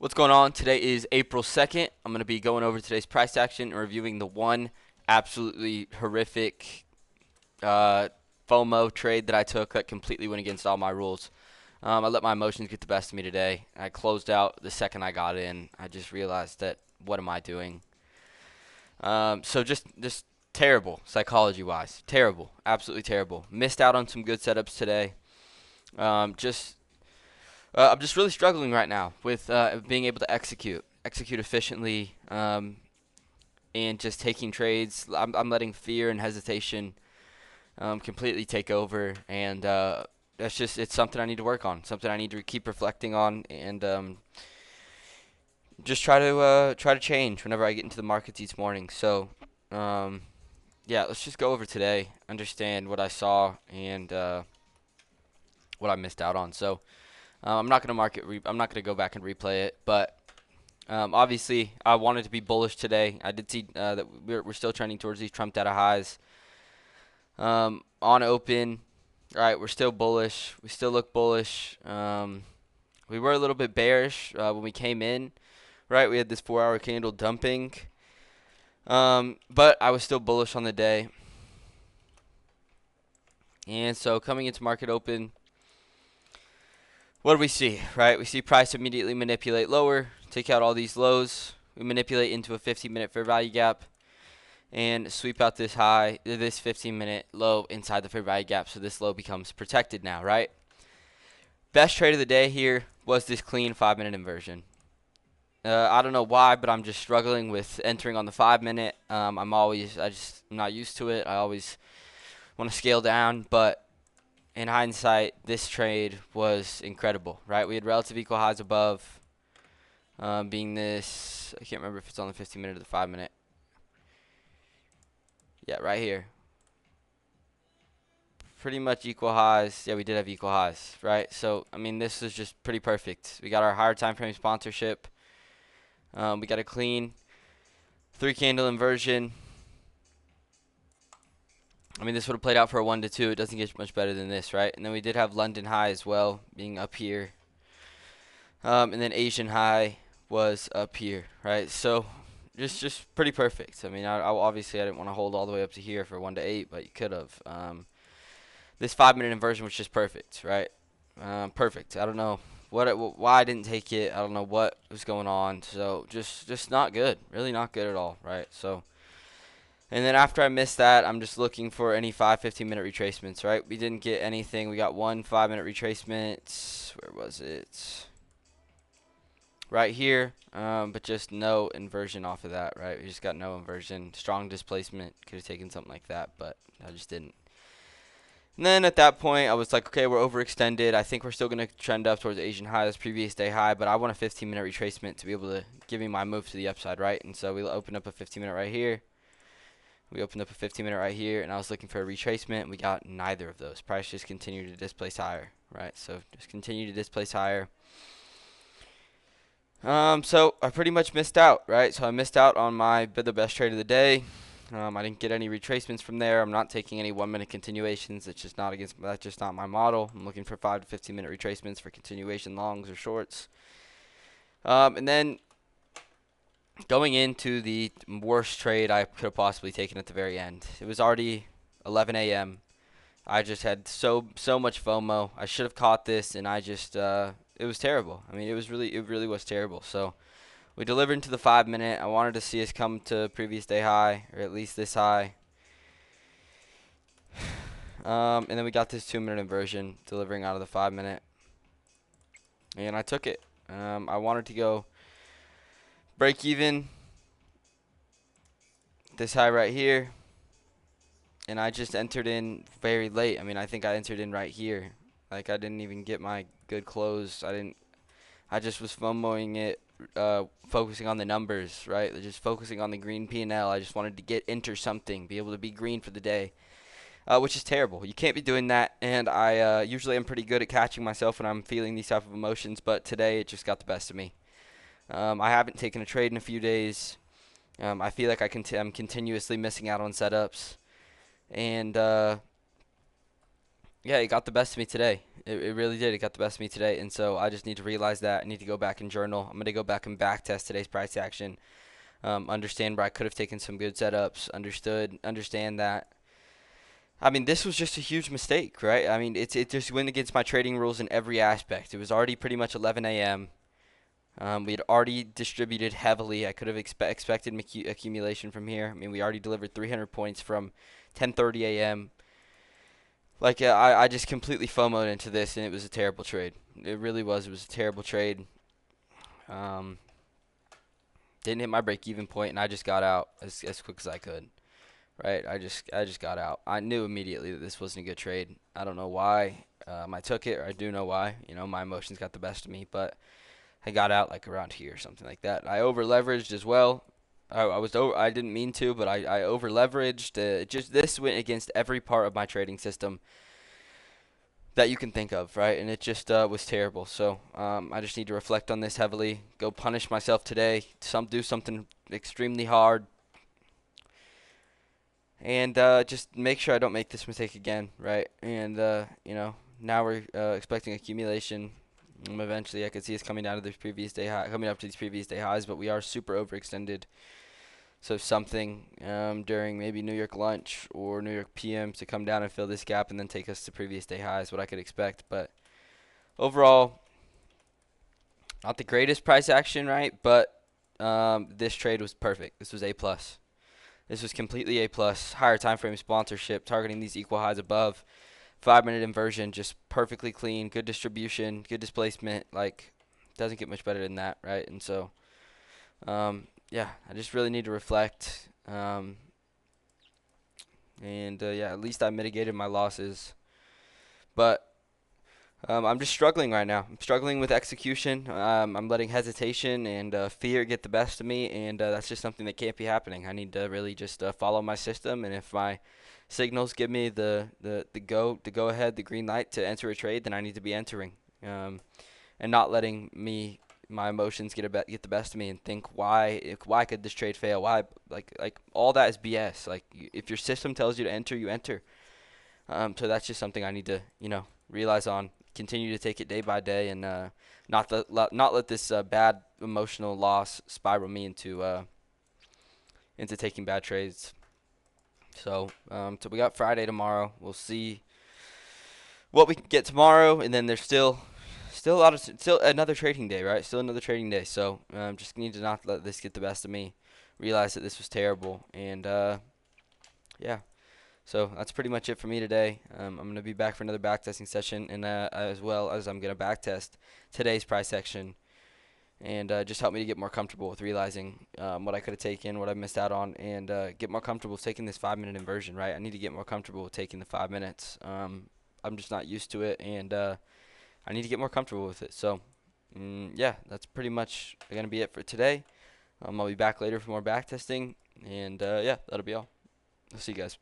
What's going on? Today is April 2nd. I'm going to be going over today's price action and reviewing the one absolutely horrific uh, FOMO trade that I took that completely went against all my rules. I let my emotions get the best of me today. I closed out the second I got in. I just realized that what am I doing? So just terrible psychology wise. Terrible. Absolutely terrible. Missed out on some good setups today. Just I'm just really struggling right now with being able to execute efficiently, and just taking trades. I'm letting fear and hesitation completely take over, and it's something I need to work on, something I need to keep reflecting on, and just try to change whenever I get into the markets each morning. So, um, yeah, let's just go over today, understand what I saw and what I missed out on. So. I'm not gonna I'm not gonna go back and replay it, but obviously I wanted to be bullish today. I did see that we're still trending towards these Trump data highs. On open, all right, we're still bullish. We still look bullish. We were a little bit bearish when we came in. Right, we had this 4-hour candle dumping, but I was still bullish on the day. And so coming into market open, what do we see, right? We see price immediately manipulate lower, take out all these lows. We manipulate into a 15-minute fair value gap and sweep out this high, this 15-minute low inside the fair value gap. So this low becomes protected now, right? Best trade of the day here was this clean 5-minute inversion. I don't know why, but I'm just struggling with entering on the 5-minute. I'm not used to it. I always want to scale down, but in hindsight, this trade was incredible, right? We had relative equal highs above, being this, I can't remember if it's on the 15-minute or the 5-minute. Yeah, right here. Pretty much equal highs. Yeah, we did have equal highs, right? So, I mean, this is just pretty perfect. We got our higher time frame sponsorship. We got a clean 3-candle inversion. I mean, this would have played out for a 1 to 2. It doesn't get much better than this, right? And then we did have London high as well, being up here. And then Asian high was up here, right? So just pretty perfect. I mean, obviously I didn't want to hold all the way up to here for 1 to 8, but you could have. This 5-minute inversion was just perfect, right? Perfect. I don't know why I didn't take it. I don't know what was going on. So just not good. Really not good at all, right? So. And then after I missed that, I'm just looking for any 15-minute retracements, right? We didn't get anything. We got one 5-minute retracement. Where was it? Right here, but just no inversion off of that, right? We just got no inversion. Strong displacement. Could have taken something like that, but I just didn't. And then at that point, I was like, okay, we're overextended. I think we're still going to trend up towards Asian high, this previous day high, but I want a 15-minute retracement to be able to give me my move to the upside, right? And so we opened up a 15-minute right here. We opened up a 15-minute right here, and I was looking for a retracement. We got neither of those. Price just continued to displace higher, right? So just continue to displace higher. So I pretty much missed out, right? So I missed out on the best trade of the day. I didn't get any retracements from there. I'm not taking any 1-minute continuations. That's just not my model. I'm looking for 5 to 15-minute retracements for continuation longs or shorts. And then going into the worst trade I could have possibly taken at the very end. It was already 11 a.m. I just had so much FOMO. I should have caught this, and it was terrible. I mean, it really was terrible. So we delivered into the 5-minute. I wanted to see us come to previous day high, or at least this high. And then we got this 2-minute inversion delivering out of the 5-minute, and I took it. I wanted to go break even this high right here, and I just entered in very late. I mean, I think I entered in right here. Like, I didn't even get my good close. I just was FOMOing it, focusing on the numbers, right? Just focusing on the green P&L. I just wanted to enter something, be able to be green for the day, which is terrible. You can't be doing that, and I usually am pretty good at catching myself when I'm feeling these type of emotions, but today it just got the best of me. I haven't taken a trade in a few days. I feel like I'm continuously missing out on setups, and Yeah, it got the best of me today. It really did. It got the best of me today, and so I just need to realize that. I need to go back and journal. I'm gonna go back and back test today's price action. Understand where I could have taken some good setups. Understand that. I mean, this was just a huge mistake, right? I mean, it just went against my trading rules in every aspect. It was already pretty much 11 a.m. We had already distributed heavily. I could have expected accumulation from here. I mean, we already delivered 300 points from 10:30 a.m. Like I just completely FOMO'd into this, and it was a terrible trade. It really was. It was a terrible trade. Um, didn't hit my break-even point, and I just got out as quick as I could. Right? I just got out. I knew immediately that this wasn't a good trade. I don't know why I took it, or I do know why. You know, my emotions got the best of me, but I got out like around here or something like that. I over leveraged as well. I was over. I didn't mean to, but I over leveraged. Just this went against every part of my trading system that you can think of, right? And it just was terrible. So I just need to reflect on this heavily. Go punish myself today. Do something extremely hard, and just make sure I don't make this mistake again, right? And now we're expecting accumulation. Eventually, I could see us coming down to these previous day high, coming up to these previous day highs, but we are super overextended. So something during maybe New York lunch or New York PM to come down and fill this gap and then take us to previous day highs, what I could expect. But overall, not the greatest price action, right? But this trade was perfect. This was A plus. This was completely A plus. Higher time frame sponsorship, targeting these equal highs above. 5 minute inversion, just perfectly clean, good distribution, good displacement. Like, doesn't get much better than that, right? And so, yeah, I just really need to reflect. Yeah, at least I mitigated my losses. But I'm just struggling right now. I'm struggling with execution. I'm letting hesitation and fear get the best of me, and that's just something that can't be happening. I need to really just follow my system, and if my signals give me the go ahead, the green light to enter a trade, then I need to be entering, and not letting my emotions get the best of me and think why could this trade fail? Why like all that is BS. Like if your system tells you to enter, you enter. So that's just something I need to, realize on. Continue to take it day by day, and not let this bad emotional loss spiral me into taking bad trades. So we got Friday tomorrow. We'll see what we can get tomorrow, and then there's still a lot of still another trading day, right? Still another trading day. So just need to not let this get the best of me. Realize that this was terrible, and yeah. So that's pretty much it for me today. I'm going to be back for another backtesting session, and as well as I'm going to backtest today's price action, and just help me to get more comfortable with realizing what I could have taken, what I missed out on, and get more comfortable with taking this 5 minute inversion, right? I need to get more comfortable with taking the 5 minutes. I'm just not used to it, and I need to get more comfortable with it. So, yeah, that's pretty much going to be it for today. I'll be back later for more backtesting, and yeah, that'll be all. I'll see you guys.